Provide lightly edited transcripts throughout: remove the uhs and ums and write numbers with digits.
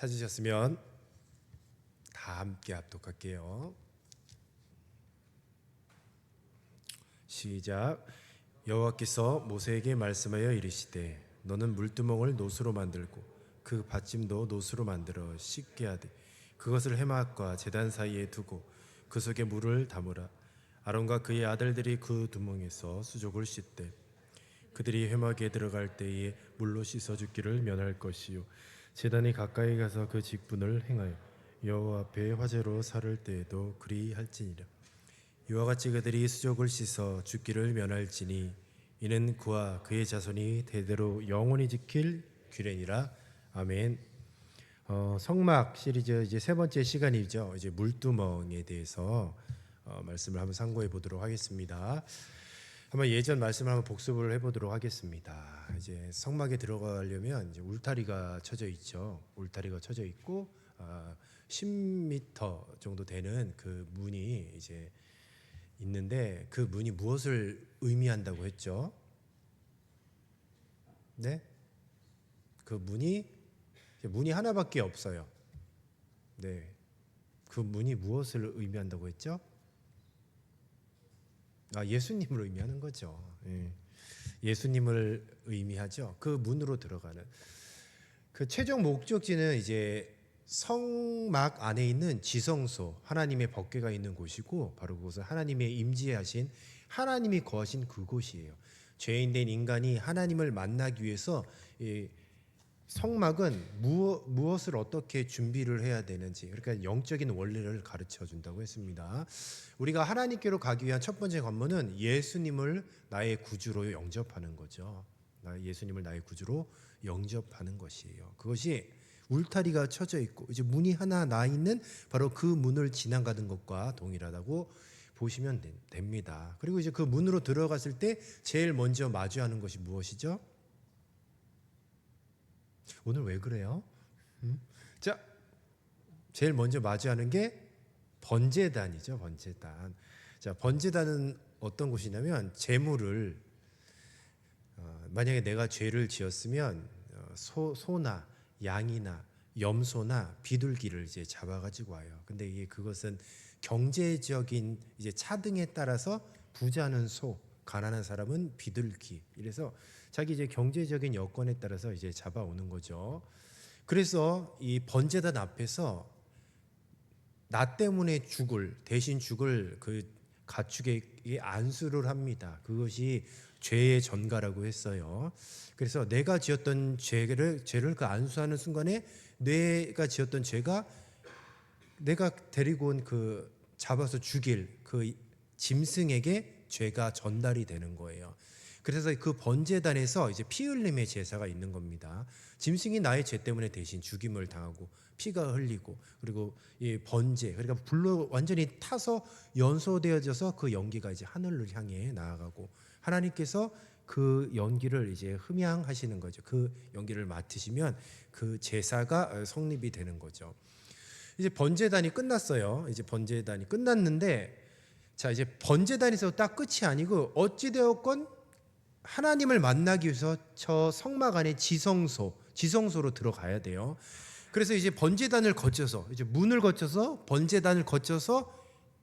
찾으셨으면 다 함께 합독할게요. 시작. 여호와께서 모세에게 말씀하여 이르시되 너는 물두멍을 노수로 만들고 그 받침도 노수로 만들어 씻게 하되 그것을 회막과 제단 사이에 두고 그 속에 물을 담으라. 아론과 그의 아들들이 그 두멍에서 수족을 씻되 그들이 회막에 들어갈 때에 물로 씻어 죽기를 면할 것이요 제단이 가까이 가서 그 직분을 행하여 여호와 앞에 화제로 살을 때에도 그리할지니라. 이와 같이 그들이 수족을 씻어 죽기를 면할지니 이는 그와 그의 자손이 대대로 영원히 지킬 규례니라. 아멘. 성막 시리즈 이제 세 번째 시간이죠. 이제 물두멍에 대해서 말씀을 한번 상고해 보도록 하겠습니다. 한번 예전 말씀을 한번 복습을 해보도록 하겠습니다. 이제 성막에 들어가려면 이제 울타리가 쳐져 있죠. 울타리가 쳐져 있고 10m 정도 되는 그 문이 이제 있는데 그 문이 무엇을 의미한다고 했죠? 네? 그 문이 하나밖에 없어요. 네. 그 문이 무엇을 의미한다고 했죠? 예수님을 의미하는 거죠. 예수님을 의미하죠. 그 문으로 들어가는 그 최종 목적지는 이제 성막 안에 있는 지성소, 하나님의 법궤가 있는 곳이고 바로 그것은 하나님의 임재하신 하나님이 거하신 그곳이에요. 죄인된 인간이 하나님을 만나기 위해서 이 성막은 무엇을 어떻게 준비를 해야 되는지, 그러니까 영적인 원리를 가르쳐 준다고 했습니다. 우리가 하나님께로 가기 위한 첫 번째 관문은 예수님을 나의 구주로 영접하는 거죠. 예수님을 나의 구주로 영접하는 것이에요. 그것이 울타리가 쳐져 있고 이제 문이 하나 나 있는 바로 그 문을 지나가는 것과 동일하다고 보시면 됩니다. 그리고 이제 그 문으로 들어갔을 때 제일 먼저 마주하는 것이 무엇이죠? 오늘 왜 그래요? 자, 제일 먼저 마주하는 게 번제단이죠. 번제단. 자, 번제단은 어떤 곳이냐면 제물을 만약에 내가 죄를 지었으면 소나 양이나 염소나 비둘기를 이제 잡아가지고 와요. 근데 이게 그것은 경제적인 이제 차등에 따라서 부자는 소, 가난한 사람은 비둘기. 이래서 자기 이제 경제적인 여건에 따라서 이제 잡아오는 거죠. 그래서 이 번제단 앞에서 나 때문에 대신 죽을 그 가축에게 안수를 합니다. 그것이 죄의 전가라고 했어요. 그래서 내가 지었던 죄를 그 안수하는 순간에 내가 지었던 죄가 내가 데리고 온 그 잡아서 죽일 그 짐승에게 죄가 전달이 되는 거예요. 그래서 그 번제단에서 이제 피 흘림의 제사가 있는 겁니다. 짐승이 나의 죄 때문에 대신 죽임을 당하고 피가 흘리고 그리고 이 번제 그러니까 불로 완전히 타서 연소되어져서 그 연기가 이제 하늘을 향해 나아가고 하나님께서 그 연기를 이제 흠양하시는 거죠. 그 연기를 맡으시면 그 제사가 성립이 되는 거죠. 이제 번제단이 끝났어요. 이제 번제단이 끝났는데 자 이제 번제단에서 딱 끝이 아니고 어찌 되었건 하나님을 만나기 위해서 저 성막 안에 지성소로 들어가야 돼요. 그래서 이제 번제단을 거쳐서 이제 문을 거쳐서 번제단을 거쳐서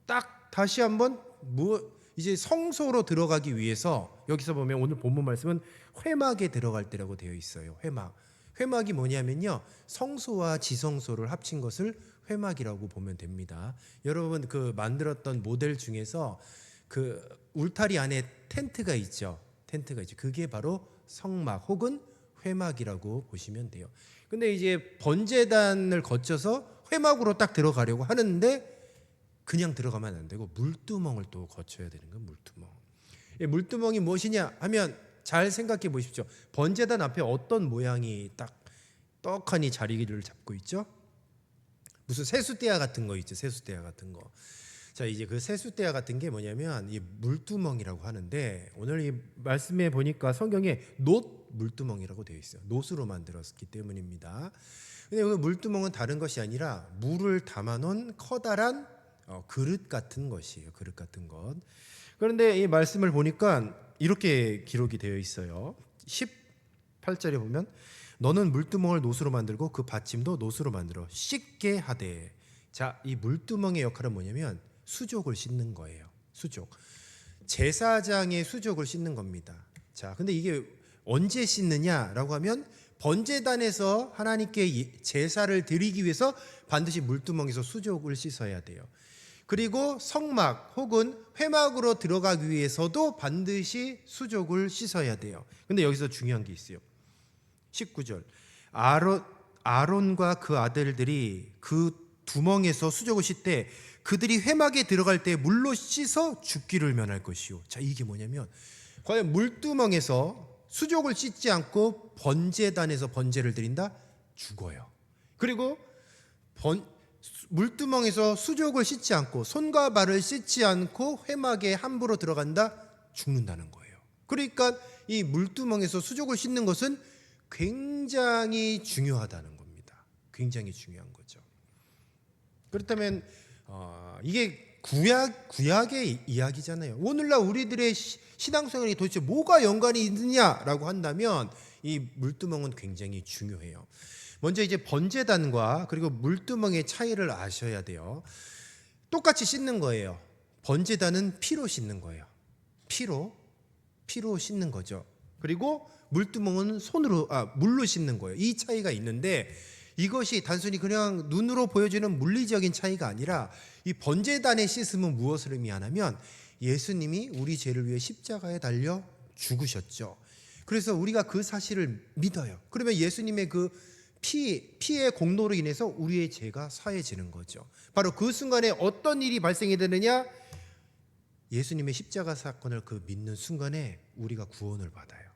딱 다시 한번 이제 성소로 들어가기 위해서 여기서 보면 오늘 본문 말씀은 회막에 들어갈 때라고 되어 있어요. 회막이 뭐냐면요 성소와 지성소를 합친 것을 회막이라고 보면 됩니다. 여러분 그 만들었던 모델 중에서 그 울타리 안에 텐트가 있죠. 그게 바로 성막 혹은 회막이라고 보시면 돼요. 근데 이제 번제단을 거쳐서 회막으로 딱 들어가려고 하는데 그냥 들어가면 안 되고 물두멍을 또 거쳐야 되는 거예요. 물두멍. 물두멍이 무엇이냐 하면 잘 생각해 보십시오. 번제단 앞에 어떤 모양이 딱 떡하니 자리를 잡고 있죠? 무슨 세숫대야 같은 거 있죠. 세숫대야 같은 거. 자 이제 그 세숫대야 같은 게 뭐냐면 이 물두멍이라고 하는데 오늘 이 말씀에 보니까 성경에 놋 물두멍이라고 되어 있어요. 놋으로 만들었기 때문입니다. 근데 그 물두멍은 다른 것이 아니라 물을 담아놓은 커다란 그릇 같은 것이에요. 그릇 같은 것. 그런데 이 말씀을 보니까 이렇게 기록이 되어 있어요. 18절에 보면 너는 물두멍을 노수로 만들고 그 받침도 노수로 만들어 씻게 하되. 자, 이 물두멍의 역할은 뭐냐면 수족을 씻는 거예요. 수족. 제사장의 수족을 씻는 겁니다. 자, 근데 이게 언제 씻느냐라고 하면 번제단에서 하나님께 제사를 드리기 위해서 반드시 물두멍에서 수족을 씻어야 돼요. 그리고 성막 혹은 회막으로 들어가기 위해서도 반드시 수족을 씻어야 돼요. 근데 여기서 중요한 게 있어요. 19절. 아론과 그 아들들이 그 두멍에서 수족을 씻되 그들이 회막에 들어갈 때 물로 씻어 죽기를 면할 것이요. 자, 이게 뭐냐면 과연 물두멍에서 수족을 씻지 않고 번제단에서 번제를 드린다? 죽어요. 그리고 물두멍에서 수족을 씻지 않고 손과 발을 씻지 않고 회막에 함부로 들어간다? 죽는다는 거예요. 그러니까 이 물두멍에서 수족을 씻는 것은 굉장히 중요하다는 겁니다. 굉장히 중요한 거죠. 그렇다면 이게 구약의 이야기잖아요. 오늘날 우리들의 신앙생활이 도대체 뭐가 연관이 있느냐라고 한다면 이 물두멍은 굉장히 중요해요. 먼저 이제 번제단과 그리고 물두멍의 차이를 아셔야 돼요. 똑같이 씻는 거예요. 번제단은 피로 씻는 거예요. 피로 씻는 거죠. 그리고 물두멍은 물로 씻는 거예요. 이 차이가 있는데 이것이 단순히 그냥 눈으로 보여지는 물리적인 차이가 아니라 이 번제단의 씻음은 무엇을 의미하냐면 예수님이 우리 죄를 위해 십자가에 달려 죽으셨죠. 그래서 우리가 그 사실을 믿어요. 그러면 예수님의 그 피의 공로로 인해서 우리의 죄가 사해지는 거죠. 바로 그 순간에 어떤 일이 발생이 되느냐? 예수님의 십자가 사건을 믿는 순간에 우리가 구원을 받아요.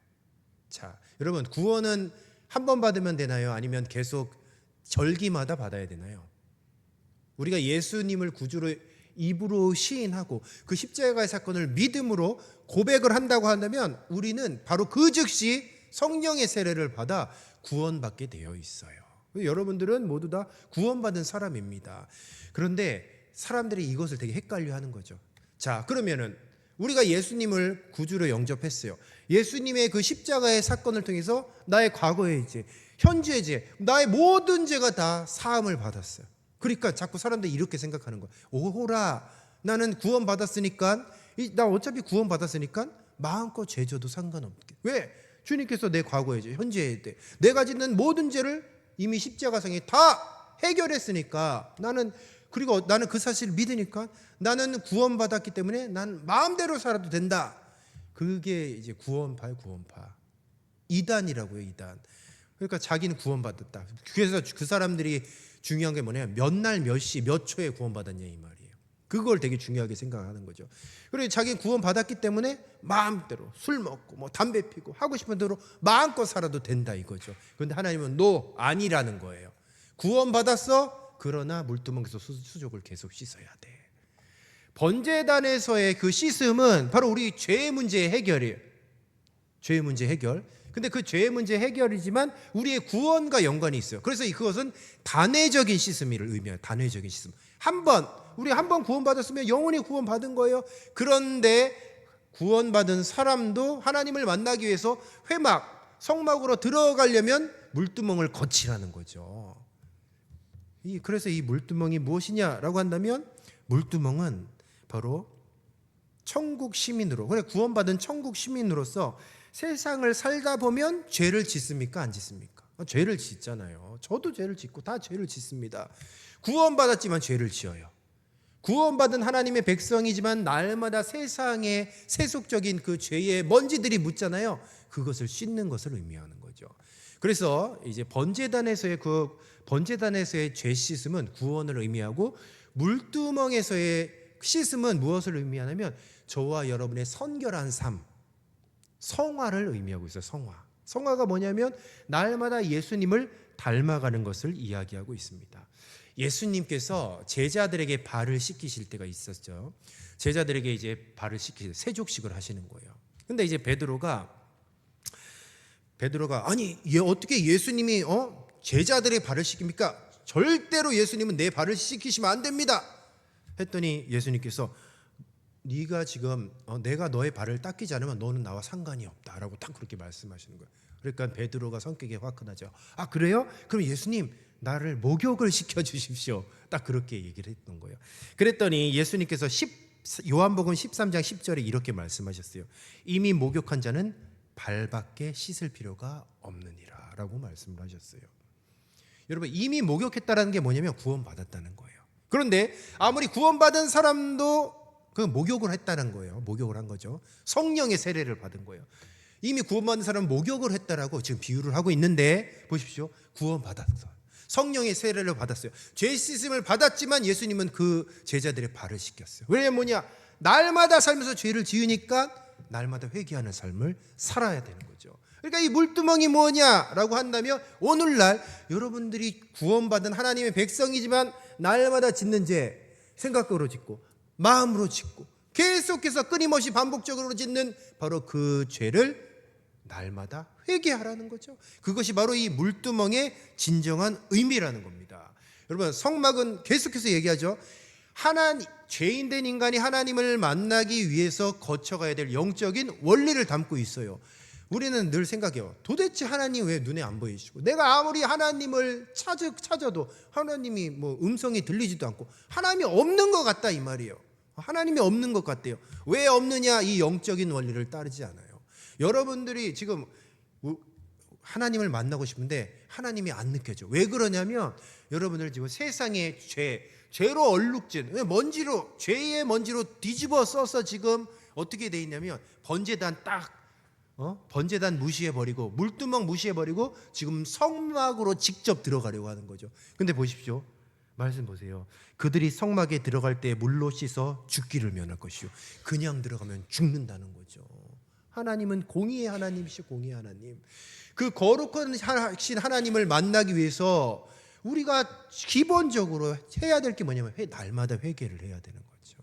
자, 여러분, 구원은 한 번 받으면 되나요? 아니면 계속 절기마다 받아야 되나요? 우리가 예수님을 구주로 입으로 시인하고 그 십자가의 사건을 믿음으로 고백을 한다고 한다면 우리는 바로 그 즉시 성령의 세례를 받아 구원받게 되어 있어요. 여러분들은 모두 다 구원받은 사람입니다. 그런데 사람들이 이것을 되게 헷갈려 하는 거죠. 자, 그러면은 우리가 예수님을 구주로 영접했어요. 예수님의 그 십자가의 사건을 통해서 나의 과거의 죄, 현재의 죄, 나의 모든 죄가 다 사함을 받았어요. 그러니까 자꾸 사람들이 이렇게 생각하는 거예요. 오호라, 나는 구원받았으니까, 나 어차피 구원받았으니까 마음껏 죄 져도 상관없게. 왜? 주님께서 내 과거의 죄, 현재의 죄, 내가 짓는 모든 죄를 이미 십자가상에 다 해결했으니까 그리고 나는 그 사실을 믿으니까 나는 구원받았기 때문에 난 마음대로 살아도 된다. 그게 이제 구원파. 이단이라고요, 이단. 그러니까 자기는 구원받았다. 그래서 그 사람들이 중요한 게 뭐냐면 몇 날, 몇 시, 몇 초에 구원받았냐 이 말이에요. 그걸 되게 중요하게 생각하는 거죠. 그리고 자기는 구원받았기 때문에 마음대로 술 먹고 담배 피고 하고 싶은 대로 마음껏 살아도 된다 이거죠. 그런데 하나님은 아니라는 거예요. 구원받았어? 그러나 물두멍에서 수족을 계속 씻어야 돼. 번제단에서의 그 씻음은 바로 우리 죄의 문제의 해결이에요. 죄의 문제 해결. 근데 그 죄의 문제 해결이지만 우리의 구원과 연관이 있어요. 그래서 그것은 단회적인 씻음을 의미해요. 단회적인 씻음. 우리 한 번 구원받았으면 영원히 구원받은 거예요. 그런데 구원받은 사람도 하나님을 만나기 위해서 회막, 성막으로 들어가려면 물두멍을 거치라는 거죠. 그래서 이 물두멍이 무엇이냐라고 한다면 물두멍은 바로 천국 시민으로, 그래 구원받은 천국 시민으로서 세상을 살다 보면 죄를 짓습니까? 안 짓습니까? 죄를 짓잖아요. 저도 죄를 짓고 다 죄를 짓습니다. 구원받았지만 죄를 지어요. 구원받은 하나님의 백성이지만 날마다 세상의 세속적인 그 죄의 먼지들이 묻잖아요. 그것을 씻는 것을 의미하는 거죠. 그래서 이제 번제단에서의 죄 씻음은 구원을 의미하고 물두멍에서의 씻음은 무엇을 의미하냐면 저와 여러분의 선결한 삶, 성화를 의미하고 있어요. 성화가 뭐냐면 날마다 예수님을 닮아가는 것을 이야기하고 있습니다. 예수님께서 제자들에게 발을 씻기실 때가 있었죠. 제자들에게 이제 발을 씻기실 때 세족식을 하시는 거예요. 근데 이제 베드로가 아니 어떻게 예수님이 제자들의 발을 씻깁니까? 절대로 예수님은 내 발을 씻기시면 안 됩니다. 했더니 예수님께서 네가 지금 내가 너의 발을 닦이지 않으면 너는 나와 상관이 없다라고 딱 그렇게 말씀하시는 거예요. 그러니까 베드로가 성격이 화끈하죠. 아 그래요? 그럼 예수님 나를 목욕을 시켜 주십시오. 딱 그렇게 얘기를 했던 거예요. 그랬더니 예수님께서 요한복음 13장 10절에 이렇게 말씀하셨어요. 이미 목욕한 자는 발밖에 씻을 필요가 없느니라 라고 말씀을 하셨어요. 여러분 이미 목욕했다는 게 뭐냐면 구원받았다는 거예요. 그런데 아무리 구원받은 사람도 그 목욕을 했다는 거예요. 목욕을 한 거죠. 성령의 세례를 받은 거예요. 이미 구원받은 사람은 목욕을 했다라고 지금 비유를 하고 있는데 보십시오. 구원받았어. 성령의 세례를 받았어요. 죄 씻음을 받았지만 예수님은 그 제자들의 발을 씻겼어요. 왜냐면 뭐냐? 날마다 살면서 죄를 지으니까 날마다 회개하는 삶을 살아야 되는 거죠. 그러니까 이 물두멍이 뭐냐라고 한다면 오늘날 여러분들이 구원받은 하나님의 백성이지만 날마다 짓는 죄 생각으로 짓고 마음으로 짓고 계속해서 끊임없이 반복적으로 짓는 바로 그 죄를 날마다 회개하라는 거죠. 그것이 바로 이 물두멍의 진정한 의미라는 겁니다. 여러분 성막은 계속해서 얘기하죠. 죄인된 인간이 하나님을 만나기 위해서 거쳐가야 될 영적인 원리를 담고 있어요. 우리는 늘 생각해요. 도대체 하나님 왜 눈에 안 보이시고 내가 아무리 하나님을 찾아도 하나님이 뭐 음성이 들리지도 않고 하나님이 없는 것 같다 이 말이에요. 하나님이 없는 것 같대요. 왜 없느냐? 이 영적인 원리를 따르지 않아요. 여러분들이 지금 하나님을 만나고 싶은데 하나님이 안 느껴져. 왜 그러냐면 여러분들 지금 세상의 죄로 얼룩진 죄의 먼지로 뒤집어 써서 지금 어떻게 돼 있냐면 번제단 번제단 무시해버리고 물두멍 무시해버리고 지금 성막으로 직접 들어가려고 하는 거죠. 근데 보십시오. 말씀 보세요. 그들이 성막에 들어갈 때 물로 씻어 죽기를 면할 것이요 그냥 들어가면 죽는다는 거죠. 하나님은 공의의 하나님이시고 공의의 하나님. 그 거룩하신 하나님을 만나기 위해서 우리가 기본적으로 해야 될 게 뭐냐면 날마다 회개를 해야 되는 거죠.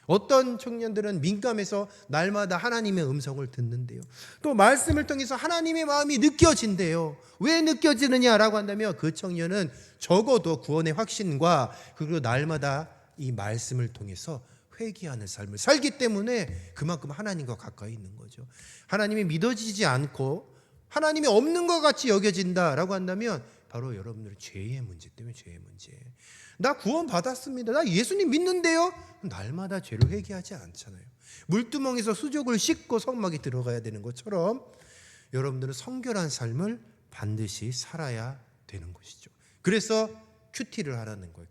어떤 청년들은 민감해서 날마다 하나님의 음성을 듣는데요. 또 말씀을 통해서 하나님의 마음이 느껴진대요. 왜 느껴지느냐라고 한다면 그 청년은 적어도 구원의 확신과 그리고 날마다 이 말씀을 통해서 회개하는 삶을 살기 때문에 그만큼 하나님과 가까이 있는 거죠. 하나님이 믿어지지 않고 하나님이 없는 것 같이 여겨진다라고 한다면 바로 여러분들의 죄의 문제 때문에 죄의 문제. 나 구원 받았습니다. 나 예수님 믿는데요. 날마다 죄를 회개하지 않잖아요. 물두멍에서 수족을 씻고 성막에 들어가야 되는 것처럼 여러분들은 성결한 삶을 반드시 살아야 되는 것이죠. 그래서 큐티를 하라는 거예요.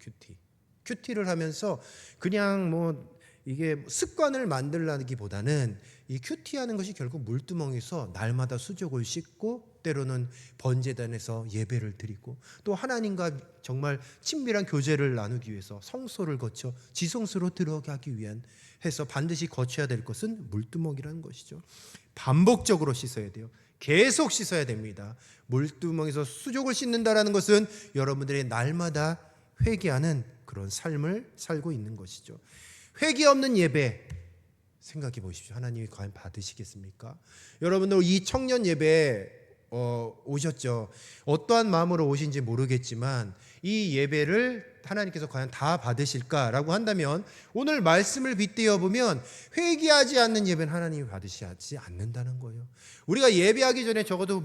큐티를 하면서 그냥 이게 습관을 만들라기보다는 이 큐티하는 것이 결국 물두멍에서 날마다 수족을 씻고 때로는 번제단에서 예배를 드리고 또 하나님과 정말 친밀한 교제를 나누기 위해서 성소를 거쳐 지성소로 들어가기 위한 해서 반드시 거쳐야 될 것은 물두멍이라는 것이죠. 반복적으로 씻어야 돼요. 계속 씻어야 됩니다. 물두멍에서 수족을 씻는다라는 것은 여러분들의 날마다 회개하는 그런 삶을 살고 있는 것이죠. 회개 없는 예배 생각해 보십시오. 하나님이 과연 받으시겠습니까? 여러분들 이 청년 예배 오셨죠. 어떠한 마음으로 오신지 모르겠지만 이 예배를 하나님께서 과연 다 받으실까라고 한다면 오늘 말씀을 빗대어 보면 회개하지 않는 예배는 하나님이 받으시지 않는다는 거예요. 우리가 예배하기 전에 적어도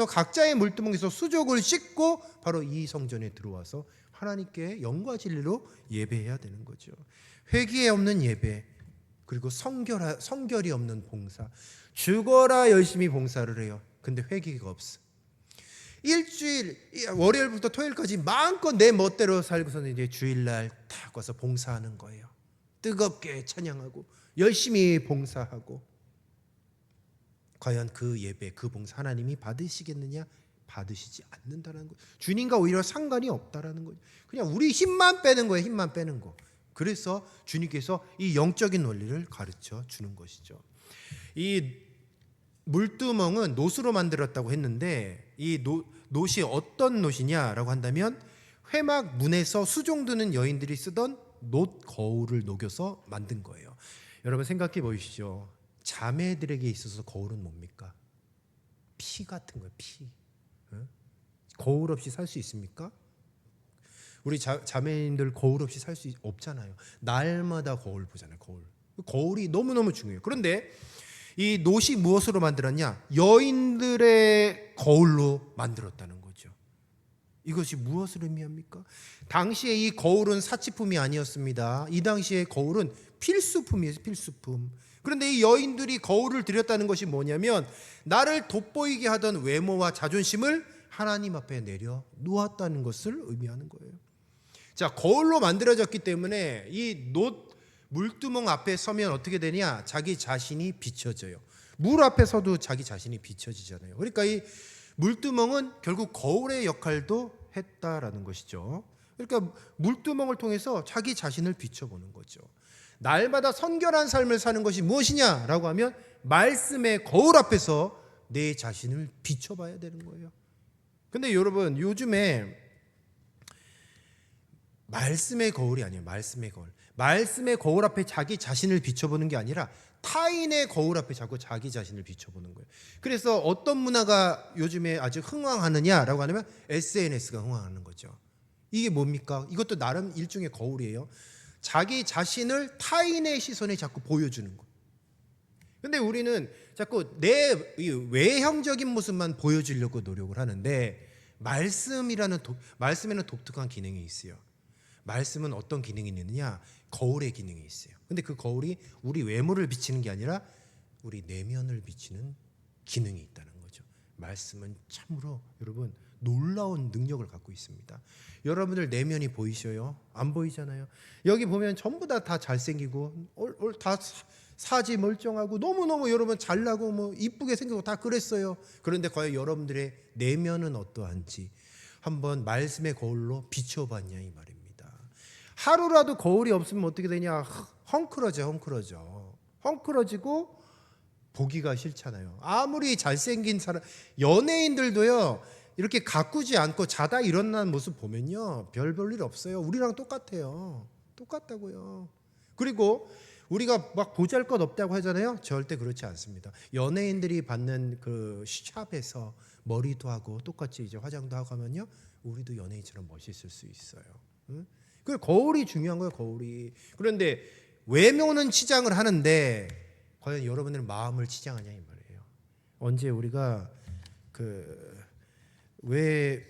각자의 물두멍에서 수족을 씻고 바로 이 성전에 들어와서 하나님께 영과 진리로 예배해야 되는 거죠. 회개 없는 예배, 그리고 성결이 없는 봉사. 죽어라 열심히 봉사를 해요. 근데 회개가 없어. 일주일 월요일부터 토요일까지 마음껏 내 멋대로 살고서는 이제 주일날 딱 와서 봉사하는 거예요. 뜨겁게 찬양하고 열심히 봉사하고 과연 그 예배, 그 봉사 하나님이 받으시겠느냐? 받으시지 않는다는 거예요. 주님과 오히려 상관이 없다라는 거예요. 그냥 우리 힘만 빼는 거예요. 힘만 빼는 거. 그래서 주님께서 이 영적인 원리를 가르쳐 주는 것이죠. 이 물두멍은 놋으로 만들었다고 했는데 이 놋이 어떤 놋이냐라고 한다면 회막 문에서 수종 드는 여인들이 쓰던 놋 거울을 녹여서 만든 거예요. 여러분 생각해 보십시오. 자매들에게 있어서 거울은 뭡니까? 피 같은 거예요. 피. 거울 없이 살 수 있습니까? 우리 자매님들 거울 없이 살 수 없잖아요. 날마다 거울 보잖아요. 거울. 거울이 너무너무 중요해요. 그런데 이 놋이 무엇으로 만들었냐? 여인들의 거울로 만들었다는 거죠. 이것이 무엇을 의미합니까? 당시에 이 거울은 사치품이 아니었습니다. 이 당시에 거울은 필수품이에요. 필수품. 그런데 이 여인들이 거울을 드렸다는 것이 뭐냐면 나를 돋보이게 하던 외모와 자존심을 하나님 앞에 내려 놓았다는 것을 의미하는 거예요. 자, 거울로 만들어졌기 때문에 이 놋 물두멍 앞에 서면 어떻게 되냐? 자기 자신이 비춰져요. 물 앞에 서도 자기 자신이 비춰지잖아요. 그러니까 이 물두멍은 결국 거울의 역할도 했다라는 것이죠. 그러니까 물두멍을 통해서 자기 자신을 비춰보는 거죠. 날마다 선결한 삶을 사는 것이 무엇이냐라고 하면 말씀의 거울 앞에서 내 자신을 비춰봐야 되는 거예요. 근데 여러분 요즘에 말씀의 거울이 아니에요. 말씀의 거울. 말씀의 거울 앞에 자기 자신을 비춰보는 게 아니라 타인의 거울 앞에 자꾸 자기 자신을 비춰보는 거예요. 그래서 어떤 문화가 요즘에 아주 흥왕하느냐라고 하면 SNS가 흥왕하는 거죠. 이게 뭡니까? 이것도 나름 일종의 거울이에요. 자기 자신을 타인의 시선에 자꾸 보여주는 거. 근데 우리는 자꾸 내 외형적인 모습만 보여주려고 노력을 하는데 말씀에는 독특한 기능이 있어요. 말씀은 어떤 기능이 있느냐? 거울의 기능이 있어요. 근데 그 거울이 우리 외모를 비치는 게 아니라 우리 내면을 비치는 기능이 있다는 거죠. 말씀은 참으로 여러분 놀라운 능력을 갖고 있습니다. 여러분들 내면이 보이셔요? 안 보이잖아요. 여기 보면 전부 다 잘생기고 다 사지 멀쩡하고 너무너무 여러분 잘나고 뭐 이쁘게 생기고 다 그랬어요. 그런데 과연 여러분들의 내면은 어떠한지 한번 말씀의 거울로 비춰봤냐 이 말입니다. 하루라도 거울이 없으면 어떻게 되냐? 헝클어지고 보기가 싫잖아요. 아무리 잘생긴 사람, 연예인들도요 이렇게 가꾸지 않고 자다 일어나는 모습 보면요 별 볼 일 없어요. 우리랑 똑같아요. 똑같다고요. 그리고 우리가 막 보잘것 없다고 하잖아요. 절대 그렇지 않습니다. 연예인들이 받는 그 샵에서 머리도 하고 똑같이 이제 화장도 하고 하면요 우리도 연예인처럼 멋있을 수 있어요. 응? 그 거울이 중요한 거예요. 거울이. 그런데 외모는 치장을 하는데 과연 여러분들 마음을 치장하냐 이 말이에요. 언제 우리가 우리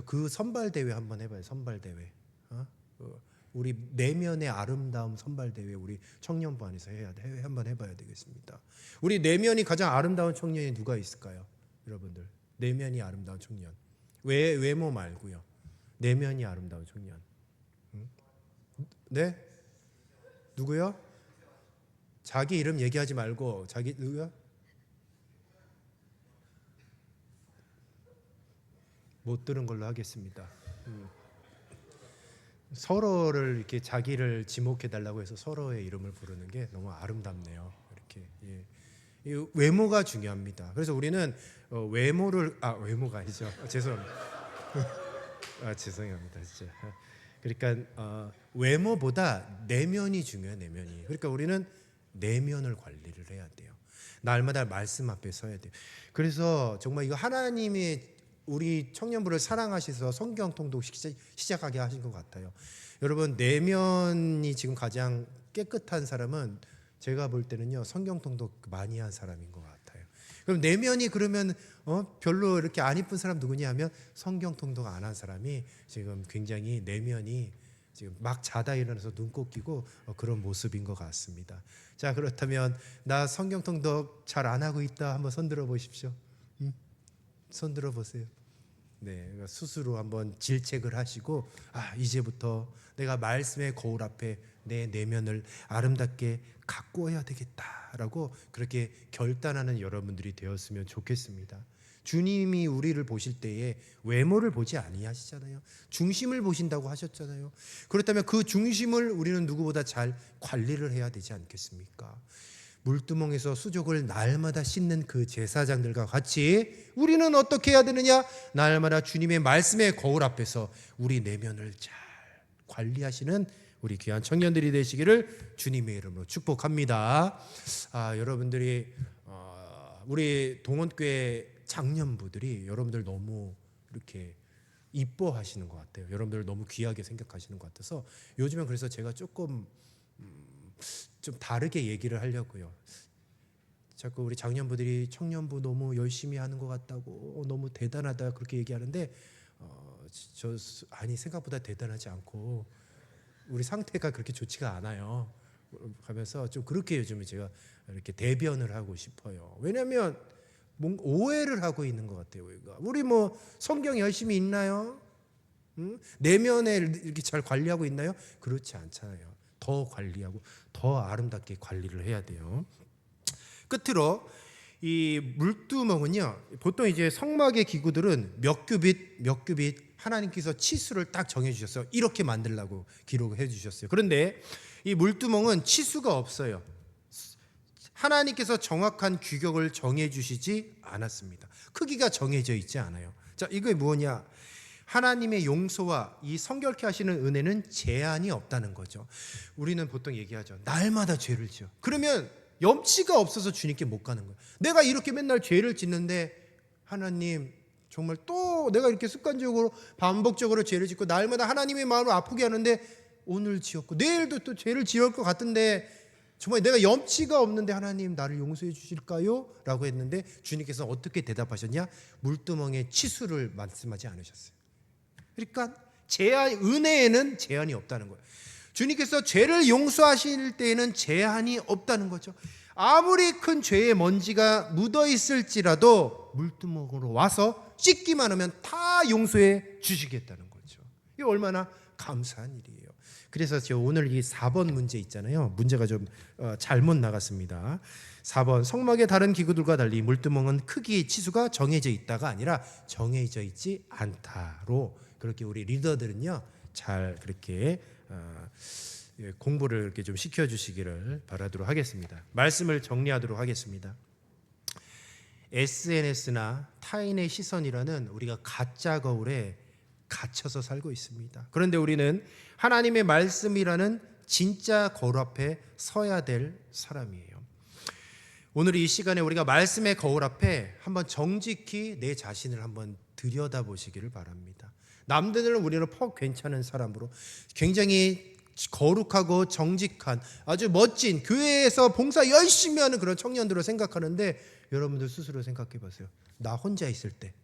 그 선발 대회 한번 해봐요. 선발 대회. 우리 내면의 아름다움 선발 대회 우리 청년부 안에서 한번 해봐야 되겠습니다. 우리 내면이 가장 아름다운 청년이 누가 있을까요, 여러분들? 내면이 아름다운 청년. 외모 말고요. 내면이 아름다운 청년. 네? 누구요? 자기 이름 얘기하지 말고 자기 누구요? 못 들은 걸로 하겠습니다. 서로를 이렇게 자기를 지목해 달라고 해서 서로의 이름을 부르는 게 너무 아름답네요. 이렇게 이 외모가 중요합니다. 그래서 우리는 외모가 아니죠. 죄송합니다. 죄송합니다. 진짜. 그러니까 외모보다 내면이 중요해요. 내면이. 그러니까 우리는 내면을 관리를 해야 돼요. 날마다 말씀 앞에 서야 돼요. 그래서 정말 이거 하나님이 우리 청년부를 사랑하셔서 성경 통독 시작하게 하신 것 같아요. 여러분 내면이 지금 가장 깨끗한 사람은 제가 볼 때는요 성경 통독 많이 한 사람인 것 같아요. 그럼 내면이 그러면 별로 이렇게 안 이쁜 사람 누구냐 하면 성경 통독 안 한 사람이 지금 굉장히 내면이 지금 막 자다 일어나서 눈 꼭 끼고 그런 모습인 것 같습니다. 자, 그렇다면 나 성경 통독 잘 안 하고 있다 한번 손 들어 보십시오. 손 들어 보세요. 네, 스스로 한번 질책을 하시고 이제부터 내가 말씀의 거울 앞에 내 내면을 아름답게 가꾸어야 되겠다라고 그렇게 결단하는 여러분들이 되었으면 좋겠습니다. 주님이 우리를 보실 때에 외모를 보지 아니하시잖아요. 중심을 보신다고 하셨잖아요. 그렇다면 그 중심을 우리는 누구보다 잘 관리를 해야 되지 않겠습니까? 물두멍에서 수족을 날마다 씻는 그 제사장들과 같이 우리는 어떻게 해야 되느냐? 날마다 주님의 말씀의 거울 앞에서 우리 내면을 잘 관리하시는 우리 귀한 청년들이 되시기를 주님의 이름으로 축복합니다. 여러분들이 우리 동원교회 장년부들이 여러분들 너무 이렇게 이뻐하시는 것 같아요. 여러분들 너무 귀하게 생각하시는 것 같아서 요즘엔 그래서 제가 조금 좀 다르게 얘기를 하려고요. 자꾸 우리 장년부들이 청년부 너무 열심히 하는 것 같다고 너무 대단하다 그렇게 얘기하는데 아니 생각보다 대단하지 않고 우리 상태가 그렇게 좋지가 않아요. 하면서 좀 그렇게 요즘에 제가 이렇게 대변을 하고 싶어요. 왜냐하면 뭔가 오해를 하고 있는 것 같아요. 우리 뭐 성경 열심히 읽나요? 내면에 이렇게 잘 관리하고 있나요? 그렇지 않잖아요. 더 관리하고 더 아름답게 관리를 해야 돼요. 끝으로 이 물두멍은요, 보통 이제 성막의 기구들은 몇 규빗 하나님께서 치수를 딱 정해주셨어요. 이렇게 만들라고 기록을 해주셨어요. 그런데 이 물두멍은 치수가 없어요. 하나님께서 정확한 규격을 정해주시지 않았습니다. 크기가 정해져 있지 않아요. 자, 이게 뭐냐? 하나님의 용서와 이 성결케 하시는 은혜는 제한이 없다는 거죠. 우리는 보통 얘기하죠. 날마다 죄를 지어. 그러면 염치가 없어서 주님께 못 가는 거예요. 내가 이렇게 맨날 죄를 짓는데 하나님 정말 또 내가 이렇게 습관적으로 반복적으로 죄를 짓고 날마다 하나님의 마음을 아프게 하는데 오늘 지었고 내일도 또 죄를 지을 것 같은데 정말 내가 염치가 없는데 하나님 나를 용서해 주실까요? 라고 했는데 주님께서 어떻게 대답하셨냐? 물두멍의 치수를 말씀하지 않으셨어요. 그러니까 은혜에는 제한이 없다는 거예요. 주님께서 죄를 용서하실 때에는 제한이 없다는 거죠. 아무리 큰 죄의 먼지가 묻어 있을지라도 물두멍으로 와서 씻기만 하면 다 용서해 주시겠다는 거죠. 이게 얼마나 감사한 일이에요. 그래서 저 오늘 이 4번 문제 있잖아요. 문제가 좀 잘못 나갔습니다. 4번 성막의 다른 기구들과 달리 물두멍은 크기 치수가 정해져 있다가 아니라 정해져 있지 않다로 그렇게 우리 리더들은요 잘 그렇게 공부를 이렇게 좀 시켜주시기를 바라도록 하겠습니다. 말씀을 정리하도록 하겠습니다. SNS나 타인의 시선이라는 우리가 가짜 거울에 갇혀서 살고 있습니다. 그런데 우리는 하나님의 말씀이라는 진짜 거울 앞에 서야 될 사람이에요. 오늘 이 시간에 우리가 말씀의 거울 앞에 한번 정직히 내 자신을 한번 들여다보시기를 바랍니다. 남들은 우리는 괜찮은 사람으로 굉장히 거룩하고 정직한 아주 멋진 교회에서 봉사 열심히 하는 그런 청년들로 생각하는데 여러분들 스스로 생각해 보세요. 나 혼자 있을 때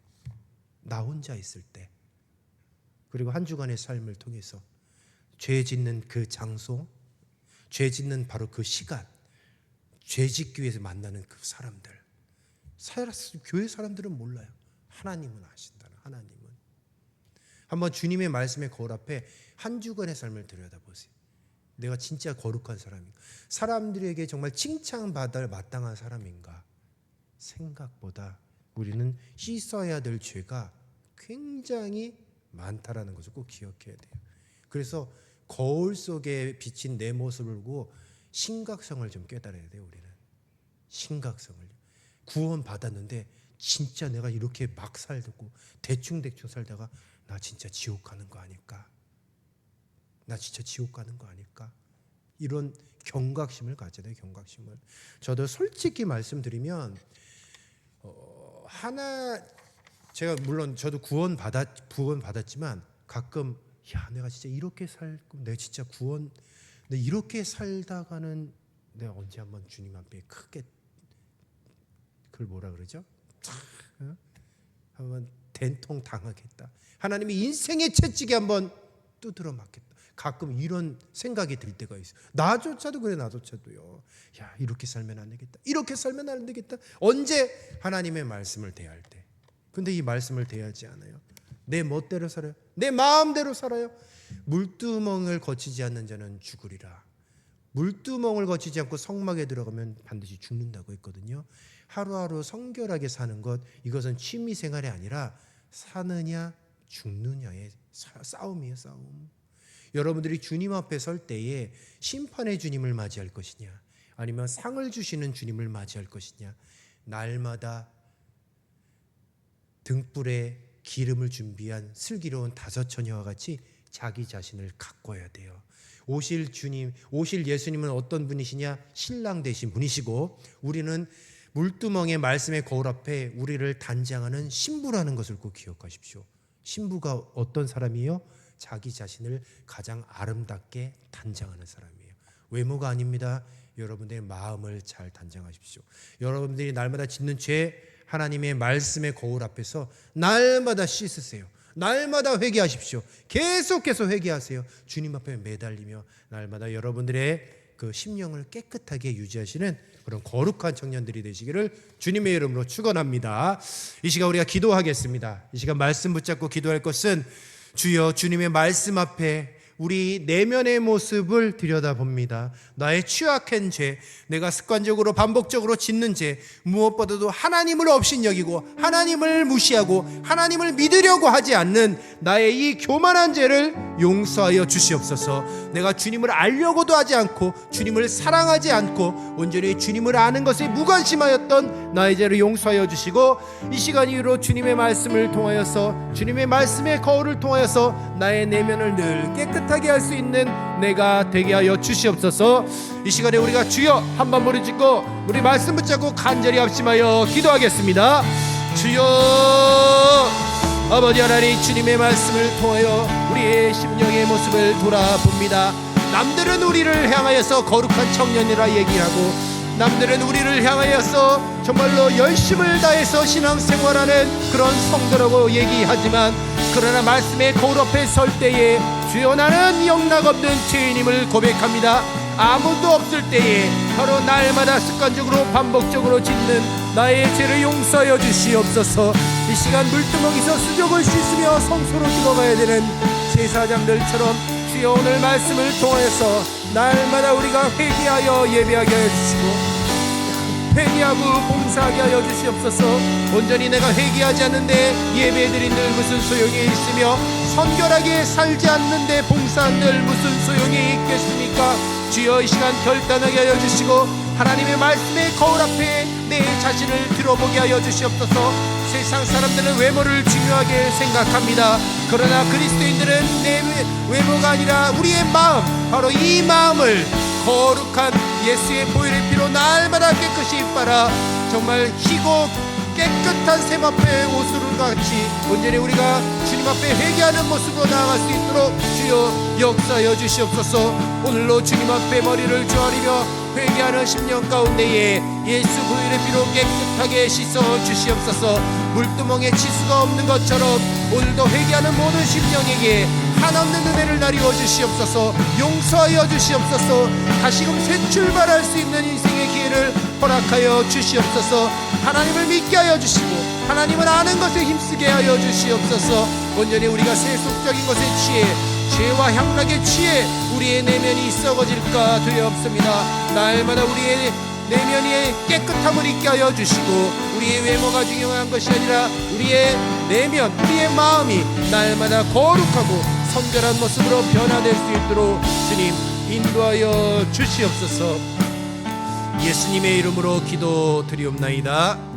그리고 한 주간의 삶을 통해서 죄 짓는 그 장소, 죄 짓는 바로 그 시간, 죄 짓기 위해서 만나는 그 사람들, 교회 사람들은 몰라요. 하나님은 아신다는 하나님은. 한번 주님의 말씀의 거울 앞에 한 주간의 삶을 들여다보세요. 내가 진짜 거룩한 사람인가? 사람들에게 정말 칭찬받을 마땅한 사람인가? 생각보다 우리는 씻어야 될 죄가 굉장히 많다라는 것을 꼭 기억해야 돼요. 그래서 거울 속에 비친 내 모습을 보고 심각성을 좀 깨달아야 돼요. 우리는 심각성을. 구원 받았는데 진짜 내가 이렇게 막 살고 대충 살다가 나 진짜 지옥 가는 거 아닐까? 나 진짜 지옥 가는 거 아닐까? 이런 경각심을 가져야 돼요. 경각심을. 저도 솔직히 말씀드리면 제가 물론 저도 구원 받았지만 가끔 내가 진짜 이렇게 살고 내가 진짜 내가 이렇게 살다가는 내가 언제 한번 주님 앞에 크게 그걸 뭐라 그러죠? 한번 된통 당하겠다. 하나님이 인생의 채찍에 한번 두드러 맞겠다. 가끔 이런 생각이 들 때가 있어요. 나조차도 그래. 나조차도요. 이렇게 살면 안 되겠다. 이렇게 살면 안 되겠다. 언제 하나님의 말씀을 대할 때. 근데 이 말씀을 대하지 않아요. 내 멋대로 살아요. 내 마음대로 살아요. 물두멍을 거치지 않는 자는 죽으리라. 물두멍을 거치지 않고 성막에 들어가면 반드시 죽는다고 했거든요. 하루하루 성결하게 사는 것, 이것은 취미 생활이 아니라 사느냐 죽느냐의 싸움이에요. 싸움. 여러분들이 주님 앞에 설 때에 심판의 주님을 맞이할 것이냐 아니면 상을 주시는 주님을 맞이할 것이냐, 날마다 등불에 기름을 준비한 슬기로운 다섯 처녀와 같이 자기 자신을 가꿔야 돼요. 오실 예수님은 어떤 분이시냐? 신랑 되신 분이시고 우리는 물두멍의 말씀의 거울 앞에 우리를 단장하는 신부라는 것을 꼭 기억하십시오. 신부가 어떤 사람이요? 자기 자신을 가장 아름답게 단장하는 사람이에요. 외모가 아닙니다. 여러분들의 마음을 잘 단장하십시오. 여러분들이 날마다 짓는 죄, 하나님의 말씀의 거울 앞에서 날마다 씻으세요. 날마다 회개하십시오. 계속해서 회개하세요. 주님 앞에 매달리며 날마다 여러분들의 그 심령을 깨끗하게 유지하시는 그런 거룩한 청년들이 되시기를 주님의 이름으로 축원합니다. 이 시간 우리가 기도하겠습니다. 이 시간 말씀 붙잡고 기도할 것은 주여, 주님의 말씀 앞에 우리 내면의 모습을 들여다봅니다. 나의 취약한 죄, 내가 습관적으로 반복적으로 짓는 죄, 무엇보다도 하나님을 업신여기고 하나님을 무시하고 하나님을 믿으려고 하지 않는 나의 이 교만한 죄를 용서하여 주시옵소서. 내가 주님을 알려고도 하지 않고 주님을 사랑하지 않고 온전히 주님을 아는 것에 무관심하였던 나의 죄를 용서하여 주시고, 이 시간 이후로 주님의 말씀을 통하여서, 주님의 말씀의 거울을 통하여서 나의 내면을 늘 깨끗하게 할 수 있는 내가 되게 하여 주시옵소서. 이 시간에 우리가 주여 한번 부르짖고 우리 말씀 붙잡고 간절히 합심하여 기도하겠습니다. 주여, 아버지 하나님, 주님의 말씀을 통하여 우리의 심령의 모습을 돌아봅니다. 남들은 우리를 향하여서 거룩한 청년이라 얘기하고, 남들은 우리를 향하여서 정말로 열심을 다해서 신앙생활하는 그런 성도라고 얘기하지만, 그러나 말씀의 거울 앞에 설 때에 주여, 나는 영락없는 죄인임을 고백합니다. 아무도 없을 때에 바로 날마다 습관적으로 반복적으로 짓는 나의 죄를 용서하여 주시옵소서. 이 시간 물두멍에서 수족을 씻으며 성소로 들어가야 되는 제사장들처럼 주여, 오늘 말씀을 통해서 날마다 우리가 회개하여 예배하게 하여 주시고 회개하고 봉사하게 하여 주시옵소서. 온전히 내가 회개하지 않는데 예배드린들 무슨 소용이 있으며 선결하게 살지 않는데 봉사한들 무슨 소용이 있겠습니까? 주여, 이 시간 결단하게 하여 주시고 하나님의 말씀의 거울 앞에 내 자신을 들어보게 하여 주시옵소서. 세상 사람들은 외모를 중요하게 생각합니다. 그러나 그리스도인들은 내 외모가 아니라 우리의 마음, 바로 이 마음을 거룩한 예수의 보혈의 피로 날마다 깨끗이 빨아 정말 희고 깨끗한 샘 앞에 옷으로 같이 온전히 우리가 주님 앞에 회개하는 모습으로 나아갈 수 있도록 주여 역사하여 주시옵소서. 오늘로 주님 앞에 머리를 조아리며 회개하는 심령 가운데에 예수 보혈의 피로 깨끗하게 씻어 주시옵소서. 물두멍에 치수가 없는 것처럼 오늘도 회개하는 모든 심령에게 한없는 은혜를 나리워 주시옵소서. 용서하여 주시옵소서. 다시금 새 출발할 수 있는 인생의 기회를 허락하여 주시옵소서. 하나님을 믿게 하여 주시고 하나님을 아는 것에 힘쓰게 하여 주시옵소서. 온전히 우리가 세속적인 것에 취해 죄와 향락에 취해 우리의 내면이 썩어질까 두렵습니다. 날마다 우리의 내면이 깨끗함을 있게 하여 주시고 우리의 외모가 중요한 것이 아니라 우리의 내면, 우리의 마음이 날마다 거룩하고 성결한 모습으로 변화될 수 있도록 주님 인도하여 주시옵소서. 예수님의 이름으로 기도드리옵나이다.